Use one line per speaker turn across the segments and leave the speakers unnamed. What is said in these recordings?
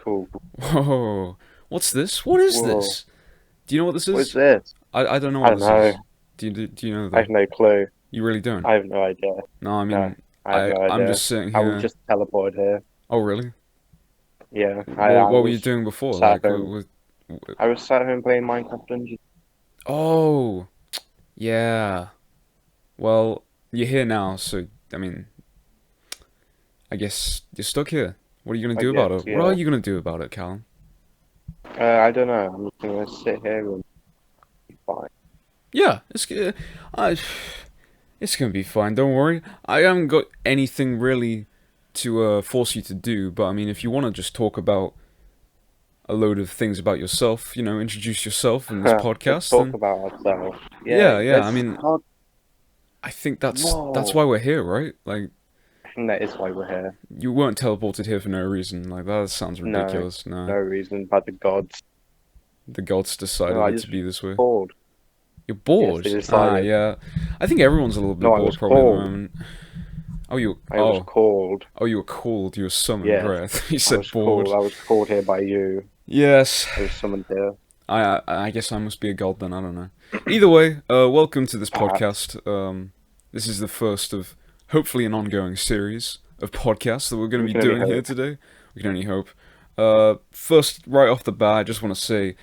Cool.
Whoa, what's this? What is
Whoa.
this? Do you know what this
What is
is?
this?
I don't know
I
what
don't
this
know.
is. Do you know
I
though?
have no clue.
You really don't?
I have no idea.
No, I
No,
mean,
I have no
I'm
idea.
just sitting
I was
here.
just teleported here.
Oh, really?
Yeah, I
What were you
was
doing before?
sat
Like,
home. I was sat home playing Minecraft Dungeons.
oh, yeah. Well, you're here now, so I mean, I guess you're stuck here. What are you gonna
I
do about
guess,
it? What are
yeah.
you gonna do about it, Callum?
I don't know. I'm just gonna sit here and be fine.
Yeah, I, it's gonna be fine. Don't worry. I haven't got anything really to force you to do, but I mean, if you want to just talk about a load of things about yourself, introduce yourself in this
Let's
podcast,
talk
then
about ourselves. Yeah,
yeah. I
let's.
mean,
Oh,
I think that's
whoa!
why we're here, right? Like,
I think that is why we're here.
you weren't teleported here for no reason. Like, that sounds
No,
ridiculous. No,
no reason but the gods.
the gods
No,
decided
I
it to
just
be this way.
bored.
You're
Yes, they
bored. Ah,
decided.
yeah. I think everyone's a little bit
No, I
bored
was
probably at the
called.
moment. Oh, you.
I was
Oh,
called.
oh, you were called. You were summoned.
Yes,
Right. I thought you
I
said
was called.
bored.
I was called here by you.
Yes.
I was summoned here.
I guess I must be a god then. I don't know. Either way, welcome to this
Perhaps.
podcast. This is the first of hopefully an ongoing series of podcasts that we're going
We
to be
can only
doing here
hope.
today. We can only hope. First, right off the bat, I just want to say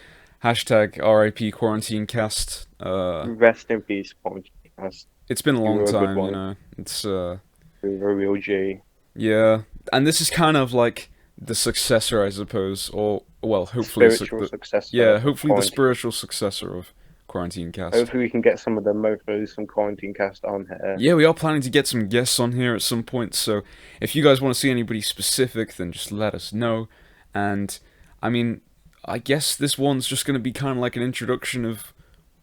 hashtag RIP quarantine cast.
Rest in peace, podcast.
It's been a
You
long
were a good
time,
one.
It's
You were a real G.
yeah, and this is kind of like the successor, I suppose, or well, hopefully,
Spiritual successor
yeah,
of
hopefully the
quarantine.
spiritual successor of Quarantine Cast.
Hopefully, we can get some of the mofos from Quarantine Cast on here.
Yeah, we are planning to get some guests on here at some point, so if you guys want to see anybody specific, then just let us know. And I mean, I guess this one's just going to be kind of like an introduction of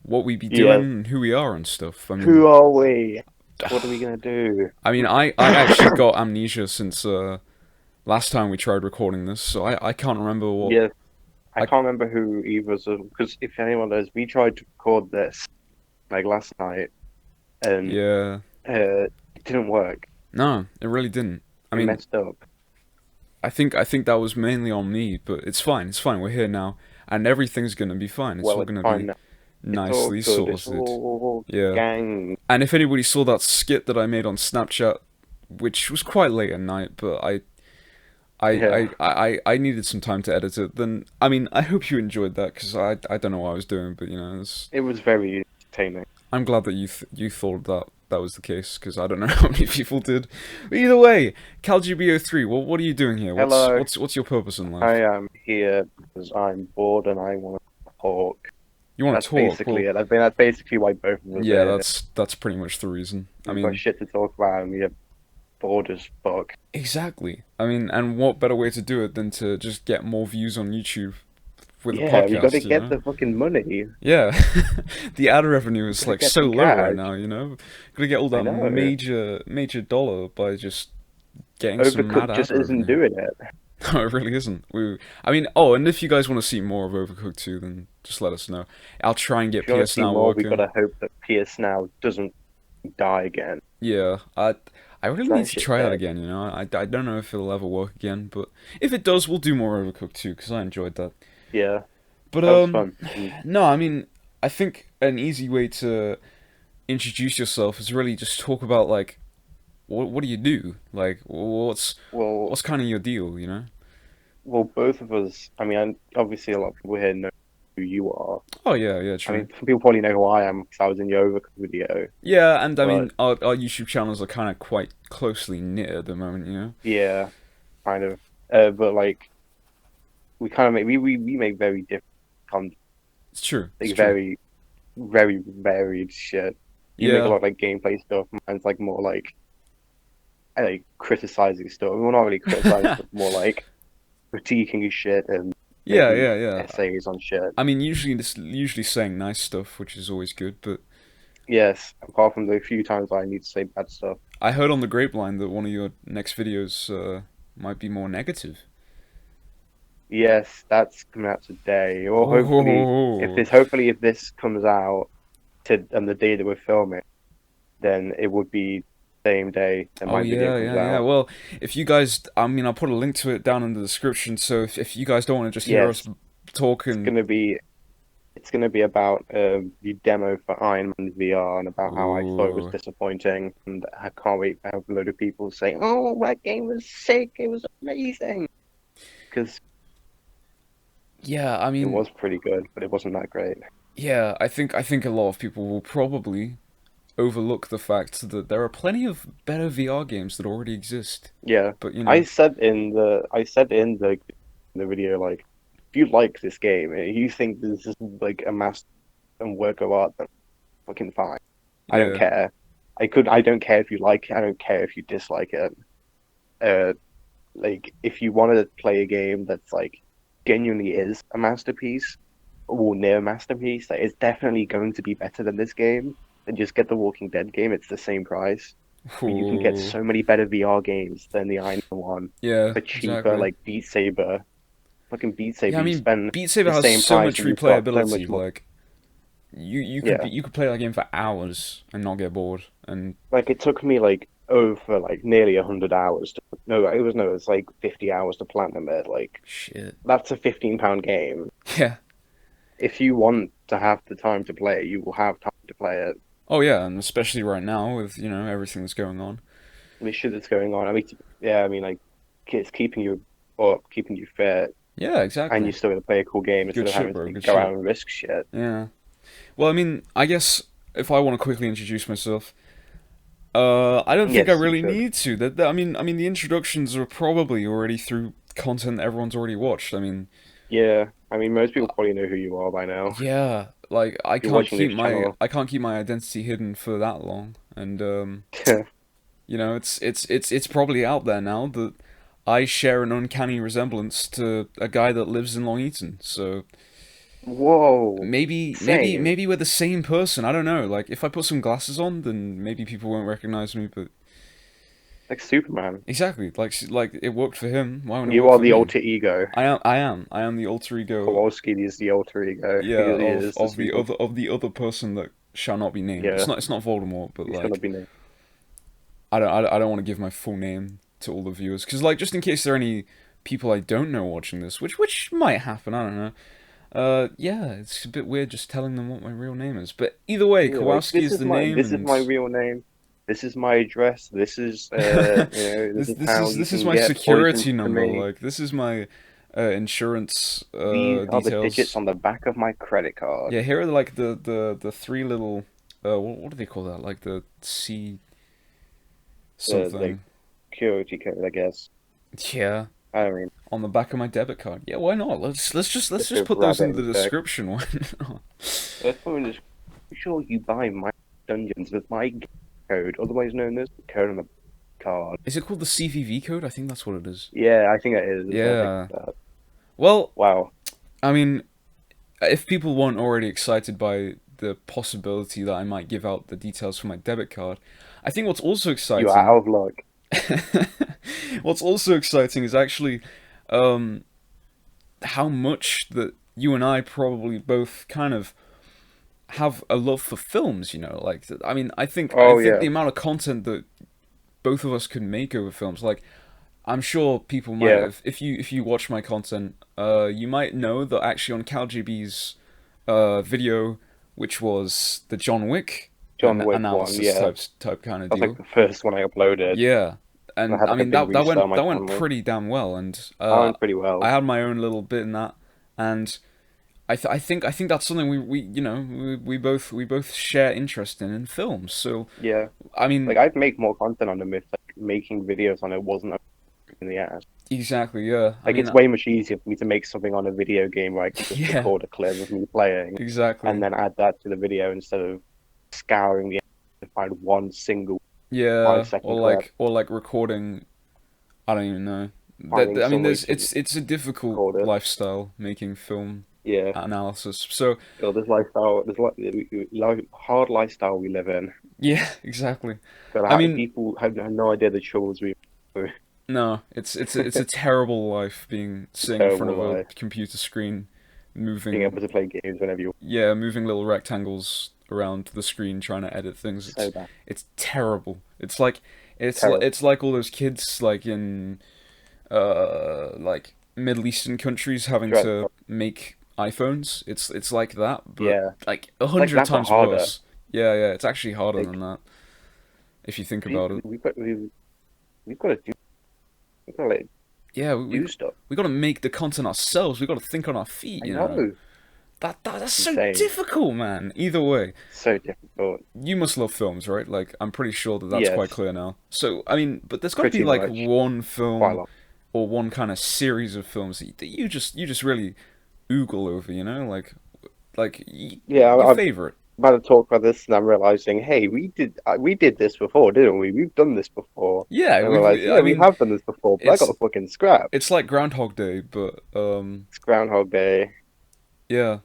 what we be doing
Yeah.
and who we are and stuff.
Who are we? What are we gonna do?
I actually got amnesia since last time we tried recording this, so I can't remember what.
Yeah, I
I
can't remember who either of us, because if anyone knows, we tried to record this like last night, and
Yeah,
it didn't work.
no, it really didn't. I
We
mean,
messed up.
I think that was mainly on me, but it's fine. It's fine. We're here now, and everything's gonna be fine. It's
Well,
all
it's
gonna
fine
be
now. It's all
nicely
good. It's
sorted.
all
Yeah.
gang.
And if anybody saw that skit that I made on Snapchat, which was quite late at night, but
Yeah,
I needed some time to edit it, then I mean I hope you enjoyed that because I don't know what I was doing, but
it was very entertaining.
I'm glad that you thought that was the case because I don't know how many people did. But either way, Caljb03, what are you doing here?
Hello,
What's your purpose in
I
life?
am here because I'm bored and I want to talk.
You want
That's
to talk?
basically
Well,
it. That's basically why both of us
yeah,
are here.
that's pretty much the reason. I
We've got
mean,
shit to talk about and we are bored as fuck.
exactly. I mean, and what better way to do it than to just get more views on YouTube with a
Yeah, we got to
podcast, you
get
know?
the fucking money.
Yeah, the ad revenue is
Gotta
like
get
so
the
low right
cash.
now, Gonna get all
I
that
know.
major dollar by just getting some mad
Overcooked
ad
just isn't
revenue.
doing it.
No, it really isn't. I mean, oh, and if you guys want to see more of Overcooked 2, then just let us know. I'll try and get
If you want to
PS
see
Now
more, we
working.
gotta hope that PS Now doesn't die again.
Yeah, I really need
That
to
shit's
try that
dead.
again, I don't know if it'll ever work again, but if it does, we'll do more Overcooked 2, because I enjoyed that.
Yeah,
But,
that was fun.
no, I mean, I think an easy way to introduce yourself is really just talk about, like, what do you do? Like,
Well,
what's kind of your deal, you know?
both of us. I mean, obviously a lot of people here know who you are.
Oh, yeah, yeah,
I
true.
mean, some people probably know who I am because I was in your Overcooked video.
Yeah, and I
But
mean, our YouTube channels are kind of quite closely knit at the moment, you know?
yeah, kind of. But like, we kind of make we make very different content,
It's true, it's
like
true.
very varied shit. You make a
Yeah,
lot of like gameplay stuff. Mine's like more like criticizing stuff. We're not really criticizing stuff, more like critiquing shit and
yeah,
making
yeah, yeah.
essays on shit.
I mean, usually saying nice stuff, which is always good, but
Yes, apart from the few times I need to say bad stuff.
I heard on the grapevine that one of your next videos might be more negative.
Yes, that's coming out today, or
Oh,
hopefully if this comes out to on the day that we're filming, then it would be same day that
Oh
my video
yeah,
comes
yeah, yeah.
out.
Well, if you guys, I mean, I'll put a link to it down in the description. So if you guys don't want to just hear us
Yes,
talk
it's
and
gonna be it's gonna be about the demo for Iron Man VR and about how I thought it was
ooh,
disappointing, and I can't wait to have a load of people say, "Oh, that game was sick! It was amazing!" Because
yeah, I
it
mean,
was pretty good, but it wasn't that great.
yeah, I think a lot of people will probably overlook the fact that there are plenty of better VR games that already exist.
Yeah,
But you know,
I said in the video, like, if you like this game and you think this is like a master and work of art, then fucking fine. I don't
yeah,
care. I don't care if you like it. I don't care if you dislike it. Uh, like if you want to play a game that's like genuinely is a masterpiece or near masterpiece, like it's definitely going to be better than this game. Then just get the Walking Dead game. It's the same price. But you can get
ooh,
so many better VR games than the Iron one
yeah,
for cheaper,
exactly.
like Beat Saber. Fucking Beat
Yeah,
Saber,
I
you
mean,
spend
Beat Saber
the
has
same
so
price
much
and you've got so much
replayability.
more.
Like,
Yeah,
you could play that game for hours and not get bored. And
like it took me like over like nearly 100 hours to no, it was like 50 hours to platinum it. Like
shit.
that's a £15 game.
Yeah.
If you want to have the time to play it, you will have time to play it.
Oh yeah, and especially right now with everything that's going on.
The shit that's going on. I mean, yeah, I mean, like it's keeping you up, keeping you fit,
Yeah,
and
exactly.
you're still gonna play a cool game instead
Good
of
shit,
having
bro.
to
Good
go out
shit.
and risk shit.
Yeah. Well, I mean, I guess if I want to quickly introduce myself, I don't think I
Yes, you
really
should.
need to. I mean, the introductions are probably already through content everyone's already watched. I mean,
Yeah, I mean, most people probably know who you are by now.
yeah, like
If you're watching this channel,
I can't keep my identity hidden for that long, and it's probably out there now that I share an uncanny resemblance to a guy that lives in Long Eaton. So
whoa, same.
maybe we're the same person. I don't know. Like if I put some glasses on, then maybe people won't recognize me. But
Like Superman.
exactly, like it worked for him. Why won't it
You
work
are
for
the
me?
alter ego.
I am the alter ego.
Kowalski is the alter ego.
Yeah,
He is the super.
of the other person that shall not be named.
Yeah,
It's not Voldemort, but
he's gonna
like
be named.
I don't want to give my full name to all the viewers because like just in case there are any people I don't know watching this, which might happen. I don't know. Yeah, it's a bit weird just telling them what my real name is. But either way,
Yeah, like
Kowalski is the name,
this is
and
my real name. This is my address. This is this is how you
this is
can
my
get poison
security
from
number.
me.
Like this is my insurance
These are the digits
details.
on the back of my credit card.
Yeah, here are like the three little what do they call that? Like the C
The
something.
security code, I guess.
Yeah,
I mean,
on the back of my debit card. Yeah, why not? Let's
let's
just
go
put those
grab it
in the
and check.
description. Why not?
Let's probably just make sure you buy my dungeons with my code, otherwise known as the code on the card.
Is it called the CVV code? I think that's what it is.
Yeah, I think it is. I think
Yeah.
that.
Well,
Wow,
I mean, if people weren't already excited by the possibility that I might give out the details for my debit card, I think what's also
you are
exciting,
out of luck.
what's also exciting is actually um, how much that you and I probably both kind of have a love for films. Like I mean, I
Oh
think
yeah,
the amount of content that both of us could make over films, like I'm sure people might
yeah.
have, if you watch my content, you might know that actually on CalGB's video, which was the John Wick
John Wick one.
analysis
Yeah,
type kind of
that's like
deal.
the first one I uploaded.
Yeah,
And I
and
had
I
like a
mean
big restart on my
that went
channel.
pretty damn well, and
I went pretty
I
well.
had my own little bit in that, and I think that's something we both share interest in films. So
Yeah,
I
like
mean,
I'd make more content on them if like making videos on it wasn't in the ass.
exactly, yeah. I
Like
mean,
it's way much easier for me to make something on a video game where I can just
yeah,
record a clip of me playing and
exactly.
then add that to the video instead of scouring the internet to find one single five
Yeah,
second clip,
or like recording. I don't even know.
finding
I mean,
some way to
it's a difficult
record it.
lifestyle making film
Yeah,
analysis. So
this lifestyle, hard lifestyle we live in.
yeah, exactly.
But
I mean,
people have no idea the troubles we go through.
no, it's a terrible life being sitting in front
Terrible
of a
life.
computer screen,
Being
moving
able to play games whenever you
moving little rectangles around the screen trying to edit things.
So bad.
It's terrible.
Terrible.
It's like all those kids like in like Middle Eastern countries having to
Dreadful.
make iPhones. It's like that, but
Yeah.
like a
Like
hundred
that, but
times
harder.
worse. Yeah, yeah, it's actually harder than
Like
that if you think about
people,
it.
we've got to do, we've got to like
Yeah,
do stuff.
we got to make the content ourselves. We got to think on our feet.
I
You know,
know.
that's
It's
so
insane.
difficult, man. Either way,
So difficult.
you must love films, right? Like I'm pretty sure that that's quite
Yes,
clear now. So I mean, but there's got to be
pretty
like
much.
one
Quite a
film
lot.
or one kind of series of films that you just really oogle over. You know,
Yeah,
your
I'm
favorite.
about to talk about this, and I'm realizing, hey, we did this before, didn't we? We've done this before.
Yeah,
And I realized,
I
yeah, we
mean,
have done this before, but I got
it's
the fucking scrap.
it's like Groundhog Day, but
It's Groundhog Day.
yeah,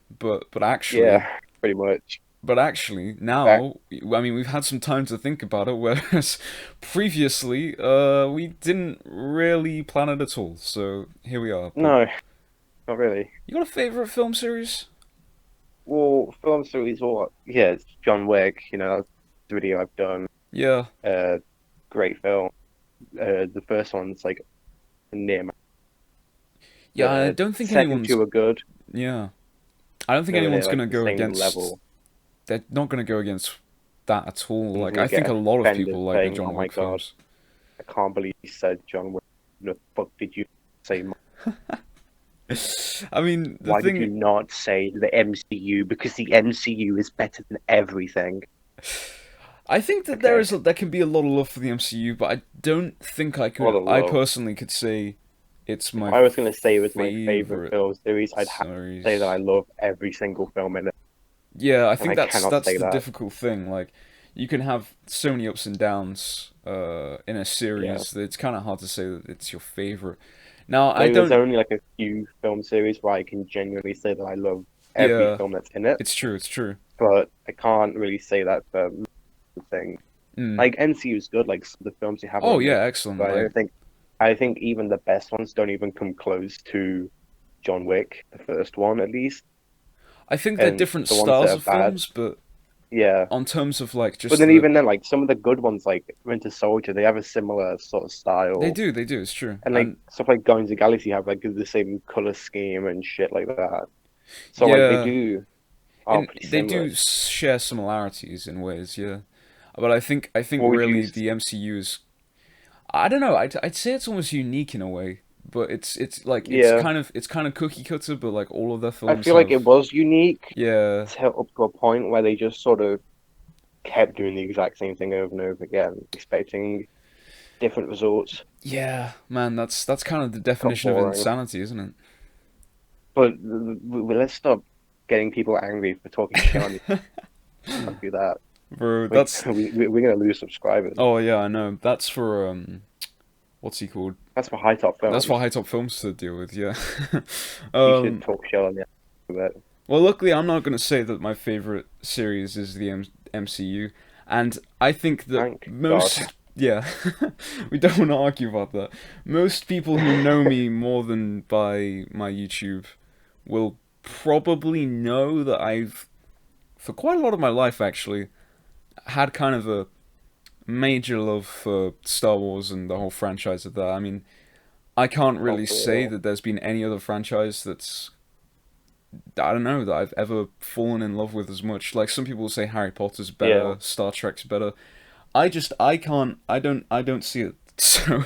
Yeah, pretty much.
but actually
Back.
now, I mean, we've had some time to think about it, whereas previously, we didn't really plan it at all. So here we are. But
No, not really.
you got a favorite film series?
Well, film series, or yeah, it's John Wick. You know, that's the video I've done.
Yeah,
Uh, Great film. The first one's like near my,
yeah. I
the
don't think
second
anyone's.
two are good.
Yeah, I don't think
Nowhere near
anyone's
like
gonna
the
go
same
against.
level.
They're not gonna go against that at all.
I'm
Like
gonna
I think
get
a lot of
offended
people like the
saying, "Oh
John
my
Wick
God,
films.
I can't believe you said John Wick. The fuck did you say?
I mean, the
Why did you
thing.
not say the MCU? Because the MCU is better than everything."
I think that
Okay,
there can be a lot of love for the MCU, but I don't think
a lot of
I
love.
personally could say it's
If
my
I was gonna say it was my favorite
favorite
film series, I'd have to say that
series.
I love every single film in it,
Yeah, I
and
think
I cannot
that's
say
the
that.
difficult thing. Like, you can have so many ups and downs in a
Yeah.
series that it's kind of hard to say that it's your favorite. Now, I
Like, there's
don't.
only like a few film series where I can genuinely say that I love every
Yeah,
film that's in it,
it's true. It's true.
but I can't really say that for the thing.
Mm.
Like MCU is good, like some of the films you have are
Oh yeah,
amazing,
excellent.
but
Like,
I think even the best ones don't even come close to John Wick, the first one at least,
I think they're
and
different
the ones that
styles
are
of
bad,
films, but
yeah.
on terms of like
But
just
then
the
even then, like some of the good ones, like Winter Soldier, they have a similar sort of
they
style,
do, they do. It's true.
and like
And
stuff like Guardians of the Galaxy have like the same color scheme and shit like that. So like they
yeah,
do are
in
pretty
they
similar.
do share similarities in ways, yeah. But I think
What would you?
really the MCU is I don't know. I'd say it's almost unique in a way, but it's like
Yeah,
it's kind of cookie cutter, but like all of their
I
films
feel like
have
it was unique
yeah
till up to a point where they just sort of kept doing the exact same thing over and over again, expecting different results.
yeah man. That's kind of the
Got
definition of
boring.
insanity, isn't
But let's stop getting people angry for talking shit on you.
it?
Can't do that.
Bro,
We,
that's
we're gonna lose subscribers.
oh yeah, I know. That's for what's he called?
That's for high top
That's for
films.
high top films to deal with, yeah.
You should
um,
talk shit on the but
well, luckily, I'm not going to say that my favorite series is the MCU, and I think that
thank God.
most, yeah, we don't want to argue about that. Most people who know me more than by my YouTube will probably know that I've, for quite a lot of my life actually, had kind of a major love for Star Wars and the whole franchise of that. I mean, I can't
Oh,
really
for
say
real.
that there's been any other franchise that's I don't know that I've ever fallen in love with as much. Like some people say Harry Potter's
Yeah.
better, Star Trek's better. I don't see it. So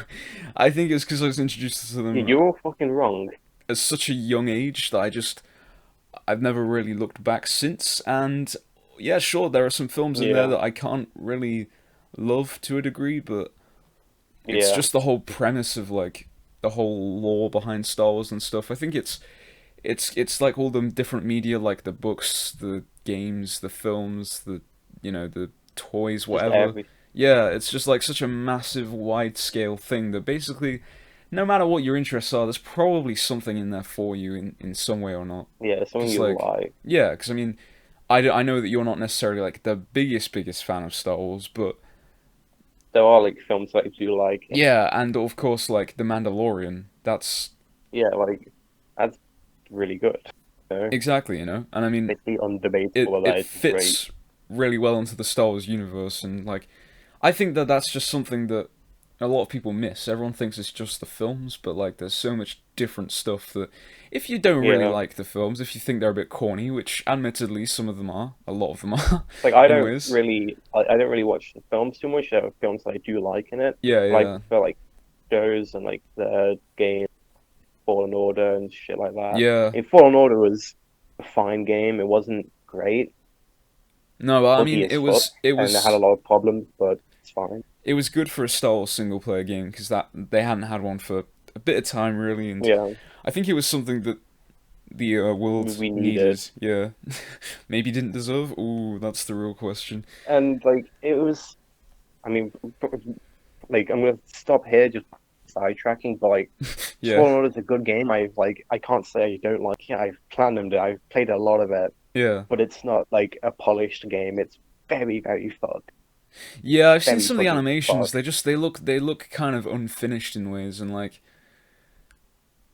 I think it's because I was introduced to
Yeah,
them
you're all fucking wrong.
at such a young age that I've never really looked back since. And yeah, sure, there are some films in there
Yeah.
that I can't really love to a degree, but it's
Yeah.
just the whole premise of like the whole lore behind Star Wars and stuff. I think it's like all the different media, like the books, the games, the films, the the toys,
Just
whatever.
every
Yeah, it's just like such a massive, wide scale thing that basically, no matter what your interests are, there's probably something in there for you in some way or not.
yeah, something
Because
you
like,
like.
yeah, because I mean, I know that you're not necessarily like the biggest fan of Star Wars, but
There are like films that I do like.
yeah, and of course like The Mandalorian. That's
Yeah, like that's really good. You know?
exactly, and I mean,
Basically undebatable that
it
it's great.
fits really well into the Star Wars universe, and like I think that that's just something that a lot of people miss. Everyone thinks it's just the films, but like there's so much different stuff that if you don't really
Yeah.
like the films, if you think they're a bit corny, which admittedly some of them are, a lot of them are,
Like I
in
don't
ways.
really, I don't really watch the films too much. There are films that I do like in it,
Yeah,
but I
yeah,
prefer like shows and like the game Fallen Order and shit like that.
yeah.
Fallen Order was a fine game. It wasn't great,
No, I mean
buggy as fuck, and it had a lot of problems, but it's fine.
it was good for a Star Wars single player game because that they hadn't had one for a bit of time really, and
Yeah,
I think it was something that the world
we needed.
needed. Yeah, maybe didn't deserve. Ooh, that's the real question.
And like it was, I mean, like I'm gonna stop here just sidetracking, but like
Yeah,
Fallen Order is a good game. I can't say I don't like it. I've planned I've played a lot of it,
yeah,
but it's not like a polished game. It's very very fucked,
yeah. I've seen
very
some of the
fucking
animations.
fucked.
They look kind of unfinished in ways, and like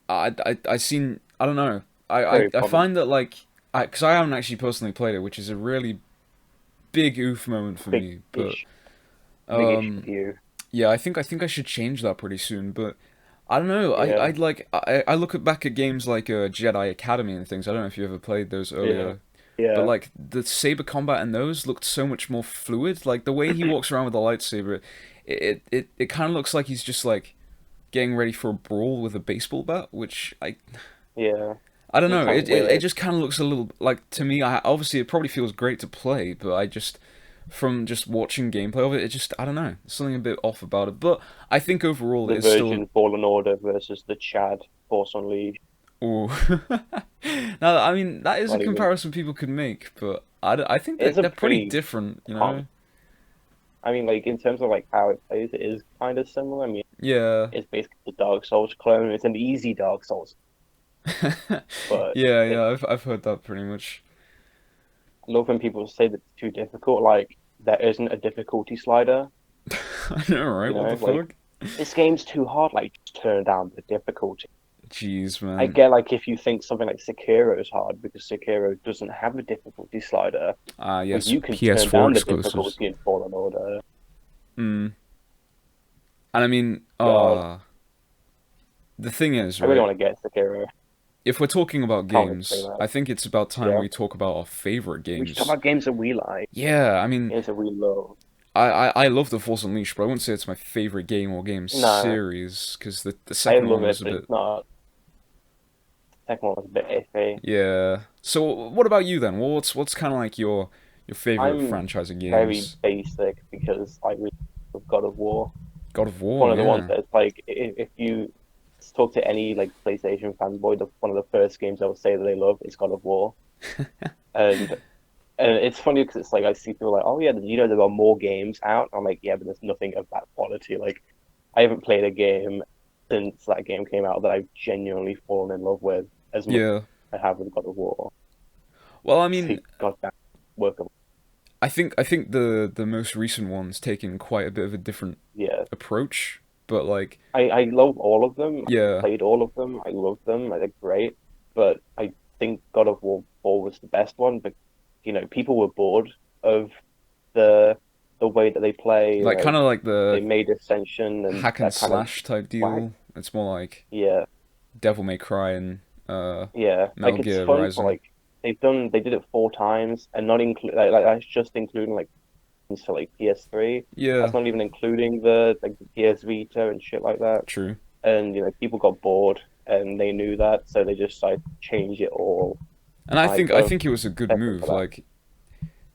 I seen I don't know.
Very
I
polished.
find that like because I haven't actually personally played it, which is a really big oof moment for
Big
me. But
ish, big
um,
issue.
yeah, I think I should change that pretty soon. But I don't know.
Yeah,
I look back at games like Jedi Academy and things. I don't know if you ever played those
yeah,
earlier, but
yeah,
like the saber combat in those looked so much more fluid. Like the way he walks around with the lightsaber, it kind of looks like he's just like getting ready for a brawl with a baseball bat, which
yeah.
I don't
It's
know.
kind of
It
weird.
just kind of looks a little like to me. I obviously it probably feels great to play, but I just from just watching gameplay of it, it just I don't know. There's something a bit off about it. But I think overall
The
it's still.
version Fallen Order versus the Chad Force Unleashed.
Ooh. Now, I mean, that is a
Not even.
comparison people could make, but I think
It's
that
a
they're pretty
pretty
different, you
calm.
know?
I mean, like in terms of like how it plays, it is kind of similar. I mean,
Yeah.
it's basically the Dark Souls clone. It's an easy Dark Souls, but
Yeah,
it,
yeah, I've heard that pretty much.
I love when people say that it's too difficult. Like there isn't a difficulty slider.
I know, right?
You
What the
know, like
fuck?
this game's too hard. Like just turn down the difficulty.
Jeez,
I
man.
get like if you think something like Sekiro is hard because Sekiro doesn't have a difficulty slider,
Ah,
but
yes,
you can turn
PS4
down the
exclusives.
difficulty in Fallen Order.
Mm. And I mean,
God,
the thing is,
I really
right?
want to get Sekiro.
If we're talking about
Can't wait to play
games,
that.
I think it's about time
Yeah,
we talk about our favorite
we should talk
games.
about games that we like,
Yeah, I mean,
games that we love.
I love The Force Unleashed, but I wouldn't say it's my favorite game or game
Nah,
series because the
I
second
love
one was
it,
a
but
bit.
it's not. Second one was a bit iffy.
Yeah. So what about you then? What's kind of like your favorite
I'm
franchise of
very
games?
basic because I really love God of War.
God of War,
One of the ones
yeah.
that's like if you talk to any like PlayStation fanboy, one of the first games I would say that they love is God of War. And and it's funny because it's like I see people like, oh yeah, you know there are more games out. I'm like, yeah, but there's nothing of that quality. Like I haven't played a game since that game came out that I've genuinely fallen in love with as much
Yeah.
as I have with God of War.
Well, I
It's
mean,
a goddamn work of
I think the most recent one's taken quite a bit of a different
yeah.
approach, but like,
I love all of them. I
yeah.
played all of them. I love them. They're great. But I think God of War 4 was the best one. But people were bored of the the way that they play.
Like kind of like
They
the
made Ascension and
hack and
that kind of
slash type
whack.
deal. It's more like
Yeah,
Devil May Cry and
yeah.
Metal
Like it's
Gear
fun for
Rising.
like they did it 4 times and not include like that's just including like for like PS3.
Yeah,
That's not even including the like the PS Vita and shit like that.
true.
And people got bored and they knew that, so they just decided to change it all.
And I
I
think I
don't
think it was a good
respect them for
move.
that.
Like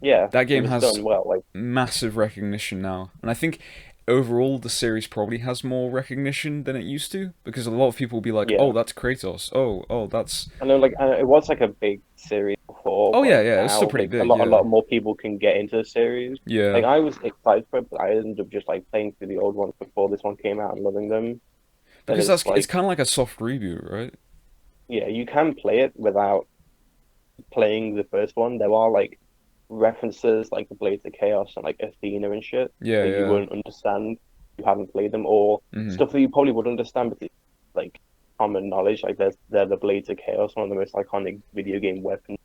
Yeah,
that
it
game
was
has
done well. Like,
massive recognition now, and I think overall the series probably has more recognition than it used to because a lot of people will be like, "Oh,
yeah,
that's Kratos. Oh, that's
I know. Like, it was like a big series before,
oh
but
yeah, yeah. It's still
now
pretty
like
big.
a
Yeah,
lot more people can get into the series. Like,
yeah.
I was excited for it, but I ended up just like playing through the old ones before this one came out and loving them. And
Because
it's
it's
like,
kind of like a soft reboot, right?
yeah, you can play it without playing the first one. There are like references like the Blades of Chaos and like Athena and shit
Yeah,
that you
yeah.
won't understand if you haven't played them, or
Hmm.
stuff that you probably would understand, but it's like common knowledge. Like they're the Blades of Chaos, one of the most iconic video game weapons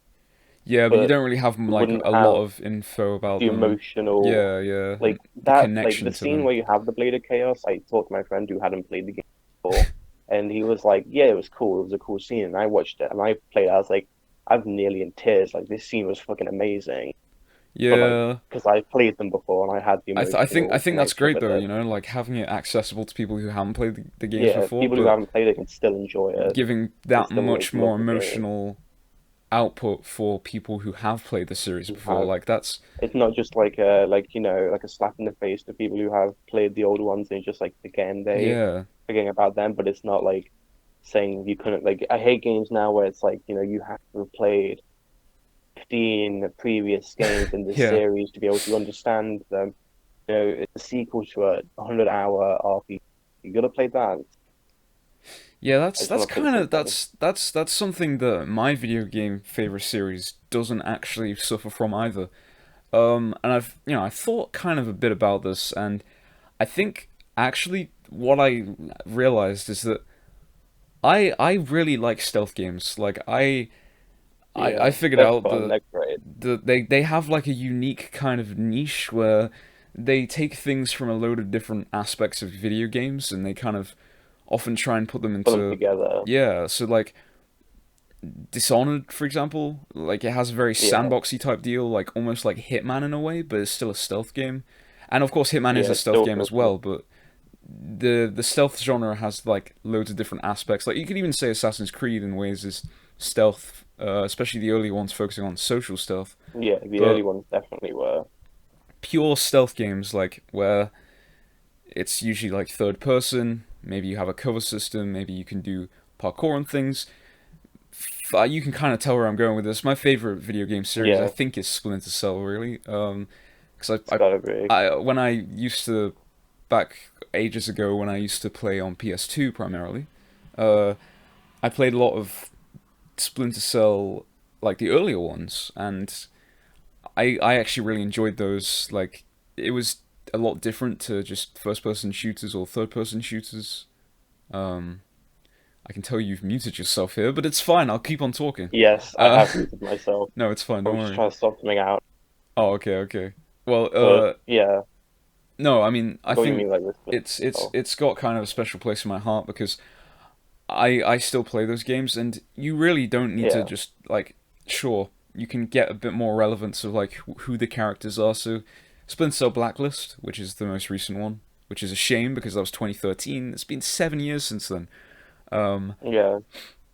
Yeah, but you
but
don't really have
it
like
wouldn't
a lot
have
of info about
the
them.
emotional
Yeah, yeah,
like
the
that like the
connection to
scene
them.
where you have the Blade of Chaos. I talked to my friend who hadn't played the game before, and he was like, "Yeah, it was cool. It was a cool scene." And I watched it, and I played it. I was like, "I'm nearly in tears. Like this scene was fucking amazing." But like,
Yeah,
because I played them before and I had the
I
emotional
think that's
connection
great
with
though.
it.
You know, like having it accessible to people who haven't played the games
Yeah,
before,
people who
but
haven't played it can still enjoy it
giving
and
that
still like
much
love
more
the game.
emotional output for people who have played the series
Who
before.
have
Like that's
It's not just like a like a slap in the face to people who have played the old ones and just like
yeah,
forgetting about them, but it's not like saying you couldn't like I hate games now where it's like, you have to have played 15 previous games in this
yeah,
series to be able to understand them. It's a sequel to a 100-hour RPG. You gotta play that.
yeah.
I just
That's
want to play the
kind
same
of
thing.
that's something that my video game favorite series doesn't actually suffer from either. And I thought kind of a bit about this, and I think actually what I realized is that I really like stealth games. Like I
Yeah,
figured
they're
out
fun. They're great.
they have like a unique kind of niche where they take things from a load of different aspects of video games and they kind of often try and put them
Put them
into
together.
yeah. So like Dishonored, for example, like it has a very
Yeah,
sandboxy type deal, like almost like Hitman in a way, but it's still a stealth game. And of course, Hitman is
yeah.
a
It
stealth
still
game
feels
as well, but the stealth genre has like loads of different aspects. Like you could even say Assassin's Creed in ways is stealth, especially the early ones focusing on social stealth.
yeah. The early
But
ones definitely were.
pure stealth games, like where it's usually like third person, maybe you have a cover system, maybe you can do parkour and things. You can kind of tell where I'm going with this. My favorite video game series, I
Yeah,
think, is Splinter Cell. Really, because
it's gotta be.
when I used to back ages ago when I used to play on PS2 primarily, uh, I played a lot of Splinter Cell, like the earlier ones, and I actually really enjoyed those. Like it was a lot different to just first person shooters or third person shooters. Um, I can tell you've muted yourself here, but it's fine. I'll keep on talking.
Yes, I
Uh,
have muted myself.
no, it's fine.
I
Don't
was just
worry.
trying to sort something out.
Oh, okay, okay. Well,
But yeah,
no, I mean,
I
I
got what you
think
mean like with Splinter Cell.
it's got kind of a special place in my heart because I still play those games, and you really don't need to
Yeah,
just like, sure, you can get a bit more relevance of like who the characters are. So, Splinter Cell Blacklist, which is the most recent one, which is a shame because that was 2013. It's been 7 years since then. Um,
yeah,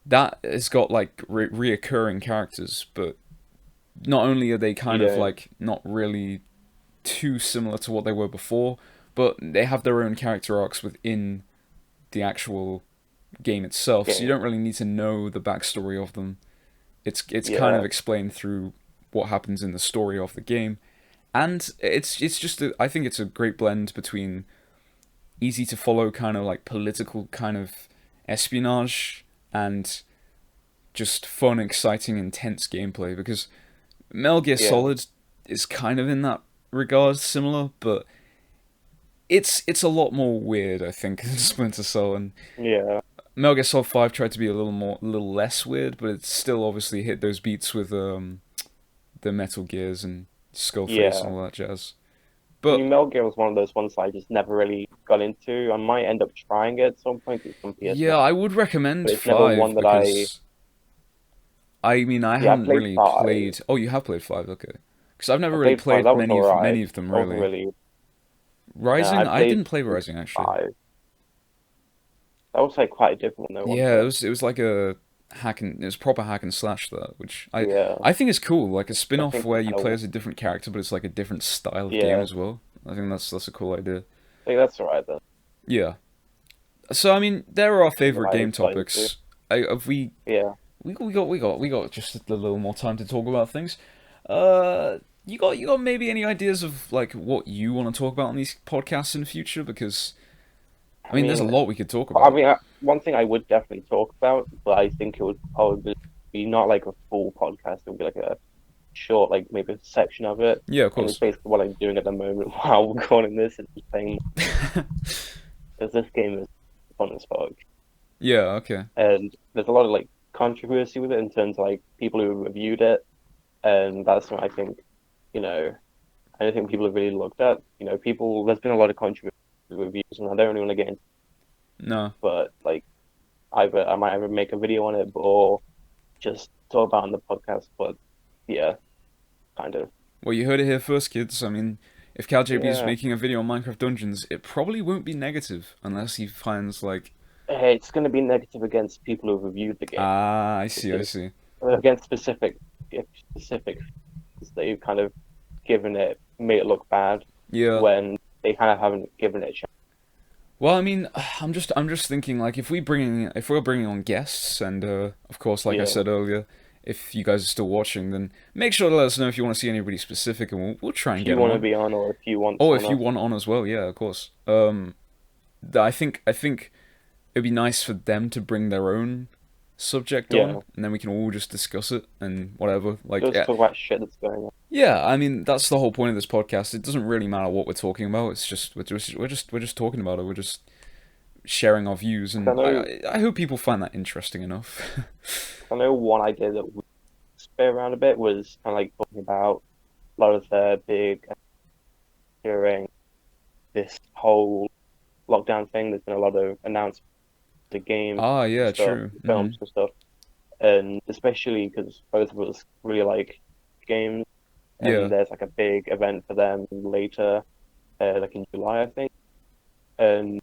that has got like reoccurring characters, but not only are they
you
kind of
don't.
like not really too similar to what they were before, but they have their own character arcs within the actual game itself, so you
Game.
don't really need to know the backstory of them. It's kind of
Yeah,
explained through what happens in the story of the game, and it's just I think it's a great blend between easy to follow kind of like political kind of espionage and just fun, exciting, intense gameplay because Metal Gear
yeah,
Solid is kind of in that regard similar, but it's a lot more weird, I think, than Splinter Cell. And
yeah,
Metal Gear Solid 5 tried to be a little less weird, but it still obviously hit those beats with the Metal Gears and Skullface and
yeah.
all that jazz.
I
But
mean, Metal Gear was one of those ones I just never really got into. I might end up trying it at some point. It's on
yeah,
PS5,
I would recommend
but it's never one
5
that I.
because I mean I
Yeah, I
haven't
played
really
five.
played. Oh, you have played 5, okay? Because I've never
I
really
played five.
played
That was alright.
many of them
That wasn't
really.
really. No, I
Rising, I
played
didn't play Rising actually.
five. That was like quite a different one though, wasn't
Yeah,
it?
it was like a it was proper hack and slash that, which
Yeah,
I think is cool, like a
I
spin-off
think
where you
I
play
kind of.
as a different character, but it's like a different style of game
Yeah,
as well. I think that's a cool idea.
I think that's alright then.
Yeah. So I mean, there are our
Something
favorite
I
game
got into.
topics. Have
Yeah.
we got just a little more time to talk about things. You got maybe any ideas of like what you want to talk about on these podcasts in the future? Because I
I
mean, there's a
mean,
lot we could talk
I
about.
mean, one thing I would definitely talk about, but I think it would probably be not like a full podcast. It would be like a short, like maybe a section of it.
Yeah, of
And it's
course.
basically what I'm doing at the moment while we're recording this is just playing because this game is fun as fuck.
Yeah. Okay.
And there's a lot of like controversy with it in terms of like people who reviewed it and that's what I think. You know, I don't think people have really looked at. People. There's been a lot of controversy with reviews, and I don't really want to get into.
No.
But like, either I might either make a video on it or just talk about it on the podcast. But yeah, kind of.
Well, you heard it here first, kids. I mean, if CalJB is
Yeah,
making a video on Minecraft Dungeons, it probably won't be negative unless he finds like,
it's going to be negative against people who reviewed the game
ah, I see, I
because
see.
against specific they've kind of given it made it look bad
Yeah.
when they kind of haven't given it a chance.
Well, I mean, I'm just thinking like if we're bringing on guests, and of course, like I
Yeah,
said earlier, if you guys are still watching, then make sure to let us know if you want to see anybody specific, and we'll try and
if
get
you
them
want to
on.
be on or if you want
Or
someone
if you
else.
want on as well, yeah, of course. I think it'd be nice for them to bring their own subject
Yeah,
on, and then we can all just discuss it and whatever. Like,
just
yeah,
talk about shit that's going on.
yeah. I mean, that's the whole point of this podcast. It doesn't really matter what we're talking about. It's just we're just talking about it. We're just sharing our views,
'Cause I
and
know,
I hope people find that interesting enough.
I know one idea that we spare around a bit was kind of like talking about a lot of the big during this whole lockdown thing. There's been a lot of announcements to games
Ah,
and
yeah,
stuff,
true.
films and stuff, and especially because both of us really like games,
Yeah,
and there's like a big event for them later, like in July, I think, and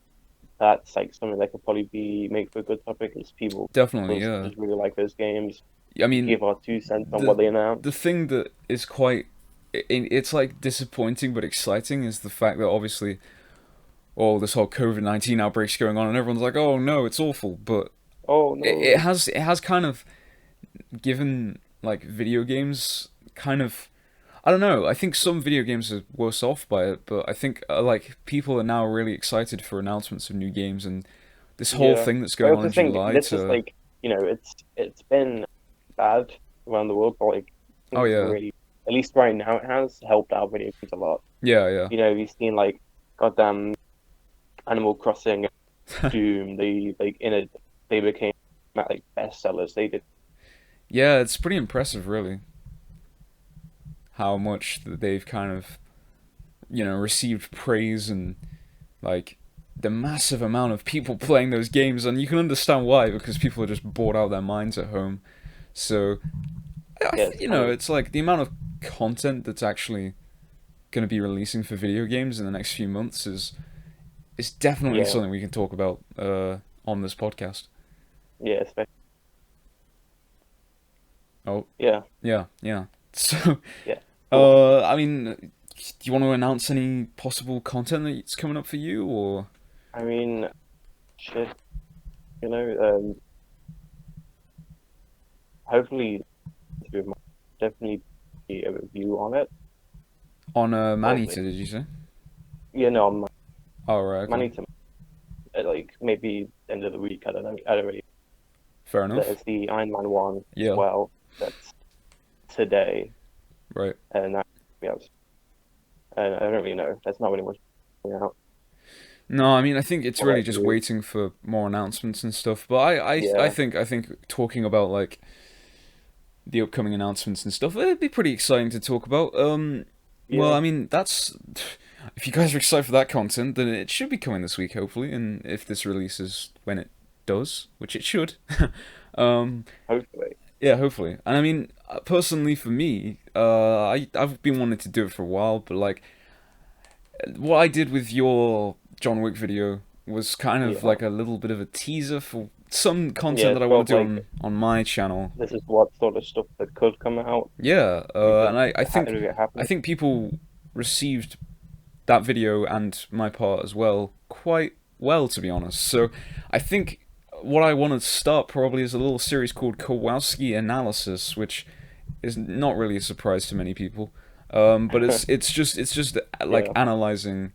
that's like something that could probably be make for a good topic is people
definitely.
us
Yeah.
just really like those games,
I mean,
give our 2 cents on
the
what they announce.
the thing that is quite it's like disappointing but exciting is the fact that obviously all this whole COVID-19 outbreak's going on and everyone's like, oh no, it's awful, but
Oh no,
it has kind of given like video games kind of, I don't know. I think some video games are worse off by it, but I think like people are now really excited for announcements of new games, and this whole
yeah.
thing that's
I
going on
also
in
think
July
this is
to,
like it's been bad around the world, but like I
oh
think it's
yeah,
really at least right now it has helped out video games a lot.
yeah, yeah,
You've seen like goddamn Animal Crossing, Doom. They became like bestsellers. They did.
yeah. It's pretty impressive, really, how much that they've kind of received praise and like the massive amount of people playing those games, and you can understand why because people are just bored out of their minds at home. So
Yeah, it's kind of
it's like the amount of content that's actually going to be releasing for video games in the next few months is definitely
yeah,
something we can talk about on this podcast.
yeah, especially,
Oh,
yeah,
yeah, yeah. So,
yeah. Cool.
I mean, do you want to announce any possible content that's coming up for you, or?
I mean, shit. Hopefully, there might definitely be a review on it.
On
Probably.
Maneater, did you say?
On
Oh, right, okay.
Manita, like maybe end of the week. I don't know. I don't really.
Fair enough.
There's the Iron Man one as
Yeah,
well. That's today,
right.
and that yeah, and I don't really know. That's not really much coming out.
No, I mean, I think it's
What
really
about
just
you?
waiting for more announcements and stuff. But
Yeah,
I think talking about like the upcoming announcements and stuff, it'd be pretty exciting to talk about. Well,
yeah,
I mean, that's if you guys are excited for that content, then it should be coming this week, hopefully. And if this releases when it does, which it should, um,
hopefully.
yeah, hopefully. And I mean, personally, for me, I've been wanting to do it for a while, but like what I did with your John Wick video was kind of
Yeah,
like a little bit of a teaser for some
yeah.
content that
It's
I
sort
want
of
to do
like
on my channel.
this is what sort of stuff that could come out
Yeah, and
if it
I
happened.
think people received that video and my part as well quite well, to be honest. So I think what I want to start probably is a little series called Kowalski Analysis, which is not really a surprise to many people. But it's just like
Yeah,
analyzing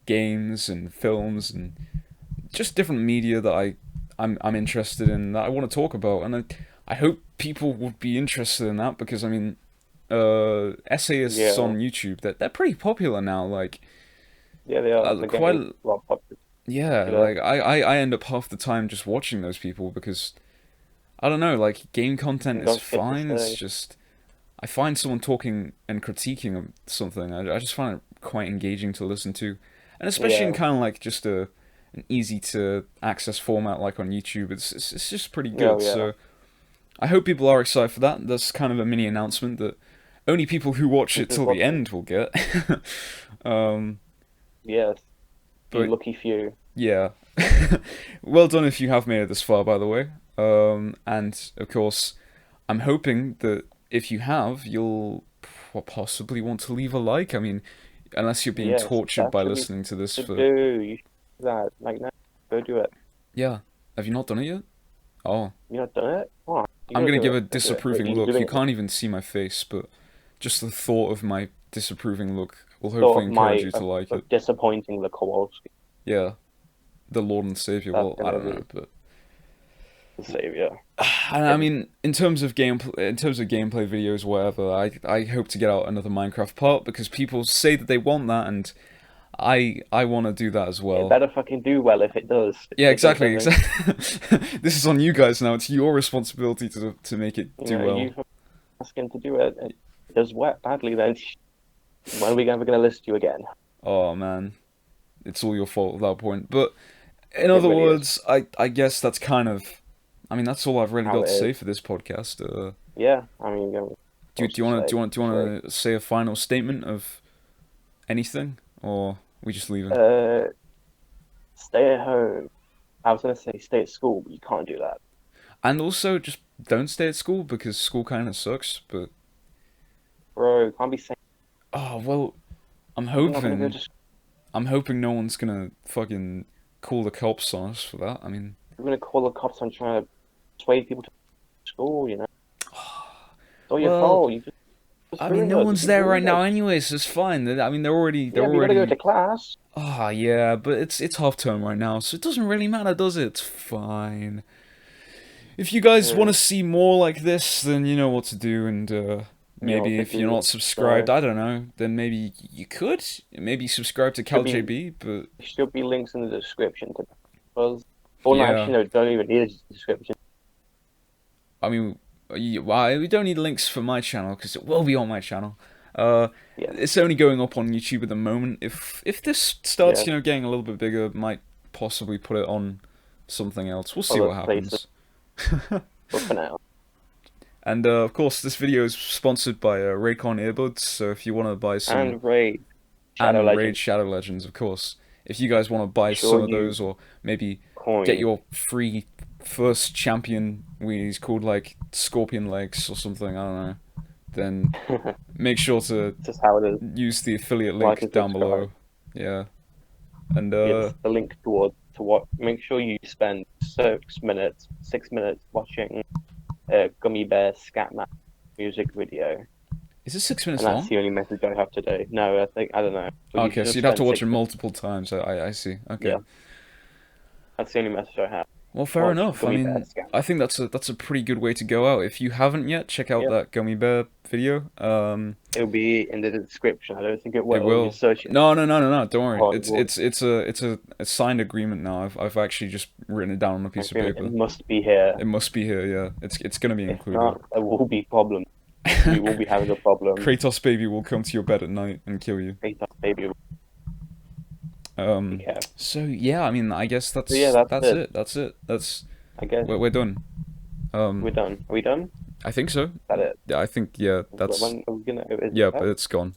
games and films and just different media that I'm interested in that I want to talk about, and I hope people would be interested in that because I mean, essayists
yeah,
on YouTube they're pretty popular now. Like,
yeah. They are. They're
quite
getting a lot
yeah.
popular.
Like I end up half the time just watching those people because I don't know. Like game content
They
is
got shit to
fine. It's
say.
just I find someone talking and critiquing something, I just find it quite engaging to listen to, and especially in
Yeah,
kind of like just an easy to access format like on YouTube. It's just pretty
oh
good.
yeah,
So I hope people are excited for that. That's kind of a mini announcement that only people who watch
this
it
is
till
what.
the end will get. um,
Yes, you
but
lucky few.
yeah, well done if you have made it this far, by the way. And of course, I'm hoping that if you have, you'll possibly want to leave a like. I mean, unless you're being
Yes,
tortured
that's
by
what you
listening to this
should
for.
do. You should do that. Like now, go do it.
Yeah, have you not done it yet? Oh,
You not done it? Come on, you
I'm
gotta
gonna
do
give
it.
a
Go do it. Wait,
disapproving
you're
look. You
doing it.
can't even see my face, but just the thought of my disapproving look will
Thought
hopefully
of
encourage
my
you to like it.
disappointing the Kowalski
Yeah, the Lord and Savior.
that's
Well, I
gonna
don't know,
be
but
the savior.
I
Him.
mean, in terms of gameplay videos, whatever. I hope to get out another Minecraft part because people say that they want that, and I want to do that as
It
well.
better fucking do well if it does. If
Yeah,
it
exactly,
doesn't, then
exactly. This is on you guys now. It's your responsibility to make it
you
do
know
well.
you asking to do it. It does wet badly. Then when are we ever gonna list you again?
Oh man, it's all your fault at that point. But in
It
other
really is
words, I guess that's kind of. I mean, that's all I've really
how
got
it
to say
is.
for this podcast.
Yeah, I mean, what's
Do
to
you want to
say? Sorry.
say a final statement of anything, or we just leave it?
Uh, stay at home. I was gonna say stay at school, but you can't do that,
And also, just don't stay at school because school kind of sucks. But
bro. Can't be saying
oh well, I'm
you're not gonna go
hoping
to school.
no one's gonna fucking call the cops on us for that. I mean,
You're gonna call the cops on trying to persuade people to school. You know, it's all your
well,
fault. You just
I mean,
ruined
no
us. You
one's
just
there right
ruined
now,
us.
anyways. So it's fine. I mean, they're
Yeah, but you gotta go
already.
to class.
Ah, yeah, but it's half term right now, so it doesn't really matter, does it? It's fine. If you guys want
Yeah,
to see more like this, then you know what to do, and
you know what
maybe
to
if you're
do.
not subscribed,
So
I don't know, then maybe you could maybe subscribe to
should be
CalJB, but
should be links in the description to because. Or no,
yeah,
actually, no. Don't even need a description.
I mean, we don't need links for my channel because it will be on my channel.
Yeah,
It's only going up on YouTube at the moment. If this starts,
yeah.
you know, getting a little bit bigger, might possibly put it on something else. We'll see
Other
what
places,
happens.
but for now,
And of course, this video is sponsored by Raycon earbuds. So if you want to buy some,
and Raid, Shadow
and Raid
Legend,
Shadow Legends, of course. If you guys want to
make
buy some
sure
of
you
those, or maybe get
coin.
your free first champion, he's called like Scorpion Legs or something. I don't know. Then make sure to
This is how it is.
use the affiliate
Like
link
and
down
subscribe.
below. Yeah, and
It's the link toward to what. Make sure you spend 6 minutes watching a Gummy Bear Scatman music video,
is it 6 minutes
and that's
long?
the only message I have today. No, I don't know. But you
Okay,
should
so
have
you'd have to
spent
watch it
6 minutes.
multiple times. I see. Okay.
Yeah, that's the only message I have.
Well, fair
Watch
enough. I
Gummy Bear
mean,
Scatman.
I think that's a pretty good way to go out. If you haven't yet, check out
Yeah,
that gummy bear video.
it'll be in the description. I don't think it
It
will.
will.
Just search it.
No. Don't worry.
Oh, it will.
It's a signed agreement now. I've actually just written it down on a piece of
It
paper.
must be here.
It must be here. Yeah, it's gonna be
If
included.
not, there will be problems. We will be having a problem.
Kratos baby will come to your bed at night and kill you.
Wait, baby, be
Um.
careful.
So yeah, I mean, I guess
So yeah, that's
that's
it.
it. That's it. That's
I guess
we're done.
we're done. Are we done? Is
I think so.
that it?
Yeah, I think yeah. That's
When are we gonna? Is
yeah,
that?
but it's gone.